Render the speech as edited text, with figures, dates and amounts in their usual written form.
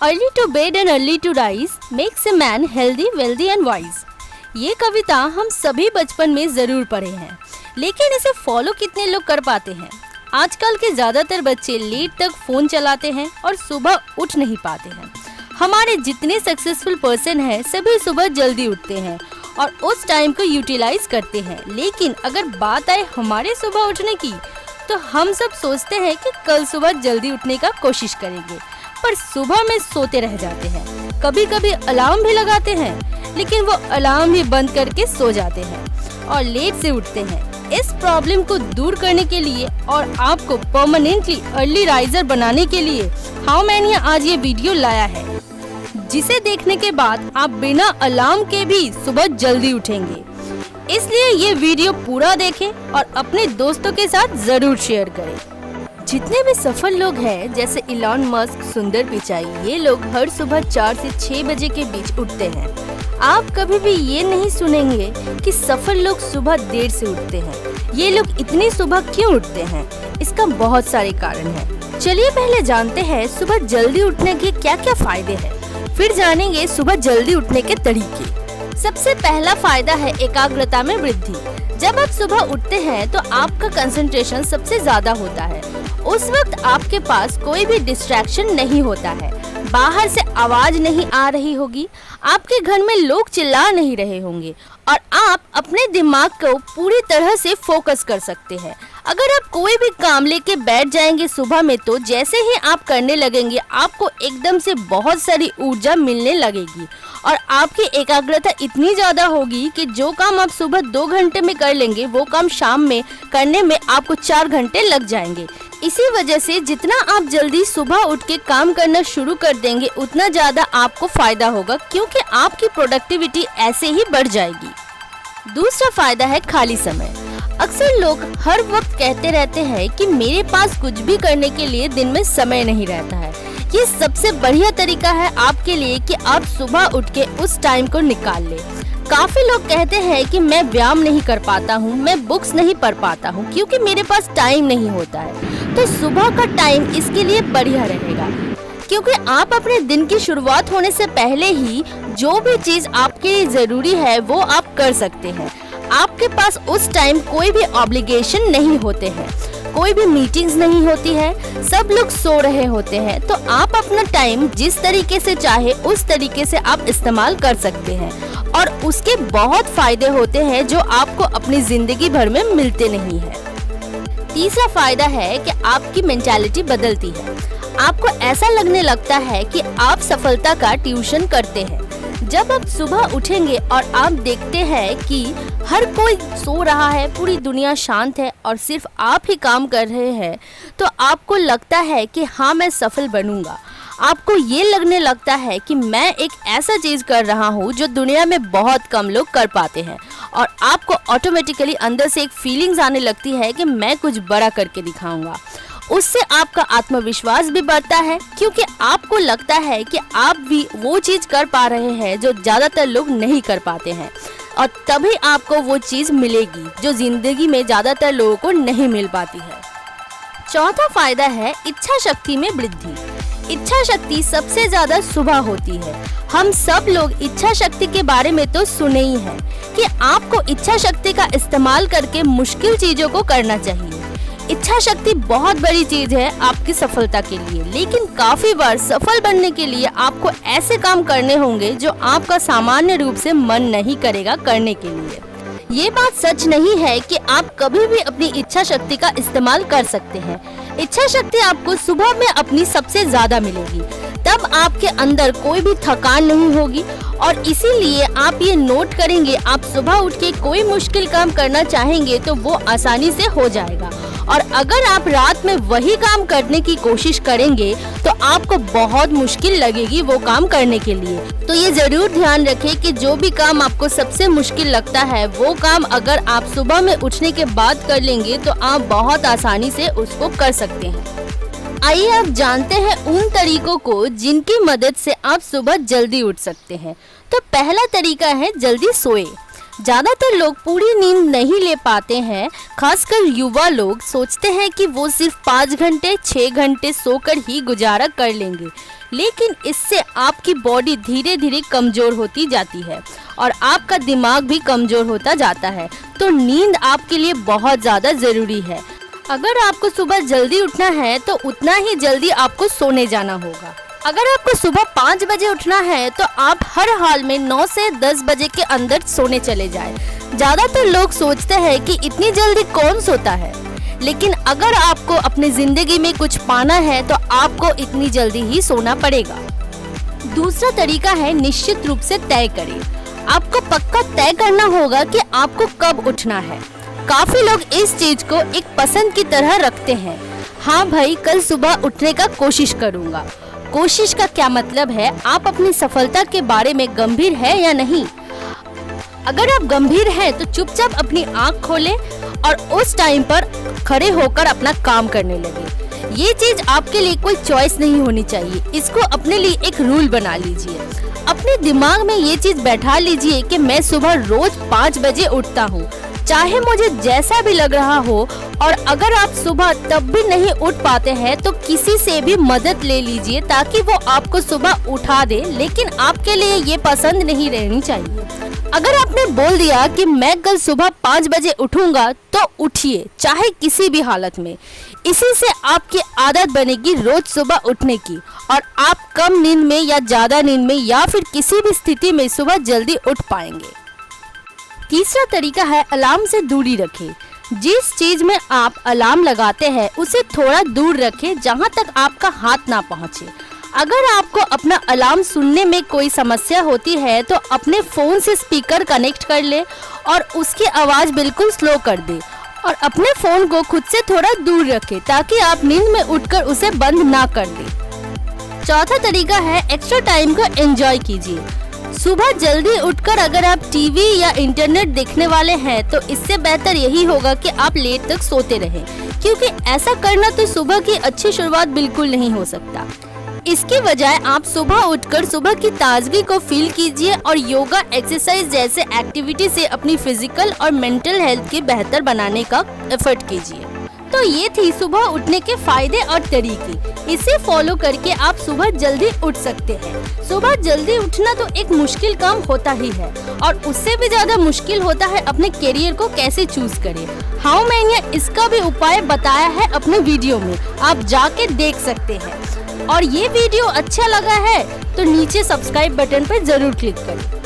Early to bed and early to rise makes a man healthy wealthy and wise. ये कविता हम सभी बचपन में जरूर पढ़े हैं, लेकिन इसे फॉलो कितने लोग कर पाते हैं? आजकल के ज्यादातर बच्चे लेट तक फोन चलाते हैं और सुबह उठ नहीं पाते हैं। हमारे जितने सक्सेसफुल पर्सन हैं सभी सुबह जल्दी उठते हैं और उस टाइम को यूटिलाइज करते हैं। लेकिन अगर बात आए हमारे सुबह उठने की, तो हम सब सोचते हैं कि कल सुबह जल्दी उठने का कोशिश करेंगे, पर सुबह में सोते रह जाते हैं। कभी कभी अलार्म भी लगाते हैं, लेकिन वो अलार्म भी बंद करके सो जाते हैं और लेट से उठते हैं। इस प्रॉब्लम को दूर करने के लिए और आपको परमानेंटली अर्ली राइजर बनाने के लिए हाउ मैन आज ये वीडियो लाया है, जिसे देखने के बाद आप बिना अलार्म के भी सुबह जल्दी उठेंगे। इसलिए ये वीडियो पूरा देखें और अपने दोस्तों के साथ जरूर शेयर करें। जितने भी सफल लोग हैं जैसे इलॉन मस्क, सुंदर पिचाई, ये लोग हर सुबह 4 से 6 बजे के बीच उठते हैं। आप कभी भी ये नहीं सुनेंगे कि सफल लोग सुबह देर से उठते हैं। ये लोग इतनी सुबह क्यों उठते हैं? इसका बहुत सारे कारण हैं। चलिए पहले जानते हैं सुबह जल्दी उठने के क्या क्या फायदे हैं, फिर जानेंगे सुबह जल्दी उठने के तरीके। सबसे पहला फायदा है एकाग्रता में वृद्धि। जब आप सुबह उठते हैं तो आपका कंसंट्रेशन सबसे ज्यादा होता है। उस वक्त आपके पास कोई भी डिस्ट्रैक्शन नहीं होता है। बाहर से आवाज नहीं आ रही होगी, आपके घर में लोग चिल्ला नहीं रहे होंगे और आप अपने दिमाग को पूरी तरह से फोकस कर सकते हैं। अगर आप कोई भी काम लेके बैठ जाएंगे सुबह में, तो जैसे ही आप करने लगेंगे आपको एकदम से बहुत सारी ऊर्जा मिलने लगेगी और आपकी एकाग्रता इतनी ज्यादा होगी कि जो काम आप सुबह 2 घंटे में कर लेंगे वो काम शाम में करने में आपको 4 घंटे लग जाएंगे। इसी वजह से जितना आप जल्दी सुबह उठ के काम करना शुरू कर देंगे उतना ज्यादा आपको फायदा होगा, क्योंकि आपकी प्रोडक्टिविटी ऐसे ही बढ़ जाएगी। दूसरा फायदा है खाली समय। अक्सर लोग हर वक्त कहते रहते हैं कि मेरे पास कुछ भी करने के लिए दिन में समय नहीं रहता है। ये सबसे बढ़िया तरीका है आपके लिए कि आप सुबह उठ के उस टाइम को निकाल लें। काफी लोग कहते हैं कि मैं व्यायाम नहीं कर पाता हूँ, मैं बुक्स नहीं पढ़ पाता हूँ क्योंकि मेरे पास टाइम नहीं होता है। तो सुबह का टाइम इसके लिए बढ़िया रहेगा, क्योंकि आप अपने दिन की शुरुआत होने से पहले ही जो भी चीज आपके लिए जरूरी है वो आप कर सकते हैं। आपके पास उस टाइम कोई भी ऑब्लिगेशन नहीं होते हैं, कोई भी मीटिंग्स नहीं होती है, सब लोग सो रहे होते हैं। तो आप अपना टाइम जिस तरीके से चाहे उस तरीके से आप इस्तेमाल कर सकते हैं और उसके बहुत फायदे होते हैं जो आपको अपनी जिंदगी भर में मिलते नहीं है। तीसरा फायदा है कि आपकी मेंटालिटी बदलती है। आपको ऐसा लगने लगता है कि आप सफलता का ट्यूशन करते हैं। जब आप सुबह उठेंगे और आप देखते हैं कि हर कोई सो रहा है, पूरी दुनिया शांत है और सिर्फ आप ही काम कर रहे हैं, तो आपको लगता है कि हाँ मैं सफल बनूंगा। आपको ये लगने लगता है कि मैं एक ऐसा चीज कर रहा हूँ जो दुनिया में बहुत कम लोग कर पाते हैं और आपको ऑटोमेटिकली अंदर से एक फीलिंग्स आने लगती है कि मैं कुछ बड़ा करके दिखाऊंगा। उससे आपका आत्मविश्वास भी बढ़ता है, क्योंकि आपको लगता है कि आप भी वो चीज कर पा रहे हैं जो ज्यादातर लोग नहीं कर पाते हैं और तभी आपको वो चीज मिलेगी जो जिंदगी में ज्यादातर लोगों को नहीं मिल पाती है। चौथा फायदा है इच्छा शक्ति में वृद्धि। इच्छा शक्ति सबसे ज्यादा सुबह होती है। हम सब लोग इच्छा शक्ति के बारे में तो सुने ही हैं कि आपको इच्छा शक्ति का इस्तेमाल करके मुश्किल चीजों को करना चाहिए। इच्छा शक्ति बहुत बड़ी चीज है आपकी सफलता के लिए, लेकिन काफी बार सफल बनने के लिए आपको ऐसे काम करने होंगे जो आपका सामान्य रूप से मन नहीं करेगा करने के लिए। ये बात सच नहीं है कि आप कभी भी अपनी इच्छा शक्ति का इस्तेमाल कर सकते हैं। इच्छा शक्ति आपको सुबह में अपनी सबसे ज्यादा मिलेगी, तब आपके अंदर कोई भी थकान नहीं होगी और इसीलिए आप ये नोट करेंगे, आप सुबह उठ के कोई मुश्किल काम करना चाहेंगे तो वो आसानी से हो जाएगा और अगर आप रात में वही काम करने की कोशिश करेंगे तो आपको बहुत मुश्किल लगेगी वो काम करने के लिए। तो ये जरूर ध्यान रखें कि जो भी काम आपको सबसे मुश्किल लगता है वो काम अगर आप सुबह में उठने के बाद कर लेंगे तो आप बहुत आसानी से उसको कर सकते हैं। आइए अब जानते हैं उन तरीकों को जिनकी मदद से आप सुबह जल्दी उठ सकते हैं। तो पहला तरीका है जल्दी सोए। ज़्यादातर लोग पूरी नींद नहीं ले पाते हैं। खासकर युवा लोग सोचते हैं कि वो सिर्फ 5 घंटे 6 घंटे सोकर ही गुजारा कर लेंगे, लेकिन इससे आपकी बॉडी धीरे धीरे कमज़ोर होती जाती है और आपका दिमाग भी कमज़ोर होता जाता है। तो नींद आपके लिए बहुत ज़्यादा ज़रूरी है। अगर आपको सुबह जल्दी उठना है तो उतना ही जल्दी आपको सोने जाना होगा। अगर आपको सुबह 5 बजे उठना है तो आप हर हाल में 9 से 10 बजे के अंदर सोने चले जाएं। ज़्यादातर लोग सोचते हैं कि इतनी जल्दी कौन सोता है, लेकिन अगर आपको अपनी ज़िंदगी में कुछ पाना है तो आपको इतनी जल्दी ही सोना पड़ेगा। दूसरा तरीका है निश्चित रूप से तय करें। आपको पक्का तय करना होगा कि आपको कब उठना है। काफ़ी लोग इस चीज़ को एक पसंद की तरह रखते हैं। हाँ भाई, कल सुबह उठने का कोशिश करूँगा। कोशिश का क्या मतलब है? आप अपनी सफलता के बारे में गंभीर है या नहीं? अगर आप गंभीर हैं तो चुपचाप अपनी आंख खोलें और उस टाइम पर खड़े होकर अपना काम करने लगे। ये चीज आपके लिए कोई चॉइस नहीं होनी चाहिए। इसको अपने लिए एक रूल बना लीजिए। अपने दिमाग में ये चीज बैठा लीजिए कि मैं सुबह रोज 5 बजे उठता हूँ, चाहे मुझे जैसा भी लग रहा हो। और अगर आप सुबह तब भी नहीं उठ पाते हैं तो किसी से भी मदद ले लीजिए ताकि वो आपको सुबह उठा दे, लेकिन आपके लिए ये पसंद नहीं रहनी चाहिए। अगर आपने बोल दिया कि मैं कल सुबह 5 बजे उठूंगा तो उठिए, चाहे किसी भी हालत में। इसी से आपकी आदत बनेगी रोज सुबह उठने की और आप कम नींद में या ज़्यादा नींद में या फिर किसी भी स्थिति में सुबह जल्दी उठ पाएंगे। तीसरा तरीका है अलार्म से दूरी रखें। जिस चीज में आप अलार्म लगाते हैं उसे थोड़ा दूर रखें, जहां तक आपका हाथ ना पहुंचे। अगर आपको अपना अलार्म सुनने में कोई समस्या होती है तो अपने फ़ोन से स्पीकर कनेक्ट कर ले और उसकी आवाज़ बिल्कुल स्लो कर दे और अपने फ़ोन को खुद से थोड़ा दूर रखें ताकि आप नींद में उठकर उसे बंद ना कर दें। चौथा तरीका है एक्स्ट्रा टाइम को एंजॉय कीजिए। सुबह जल्दी उठकर अगर आप टीवी या इंटरनेट देखने वाले हैं तो इससे बेहतर यही होगा कि आप लेट तक सोते रहें, क्योंकि ऐसा करना तो सुबह की अच्छी शुरुआत बिल्कुल नहीं हो सकता। इसकी बजाय आप सुबह उठकर सुबह की ताजगी को फील कीजिए और योगा, एक्सरसाइज जैसे एक्टिविटी से अपनी फिजिकल और मेंटल हेल्थ की बेहतर बनाने का एफर्ट कीजिए। तो ये थी सुबह उठने के फायदे और तरीके। इसे फॉलो करके आप सुबह जल्दी उठ सकते हैं। सुबह जल्दी उठना तो एक मुश्किल काम होता ही है और उससे भी ज्यादा मुश्किल होता है अपने करियर को कैसे चूज करें। हाँ, मैंने इसका भी उपाय बताया है अपने वीडियो में, आप जाके देख सकते हैं। और ये वीडियो अच्छा लगा है तो नीचे सब्सक्राइब बटन पर जरूर क्लिक करें।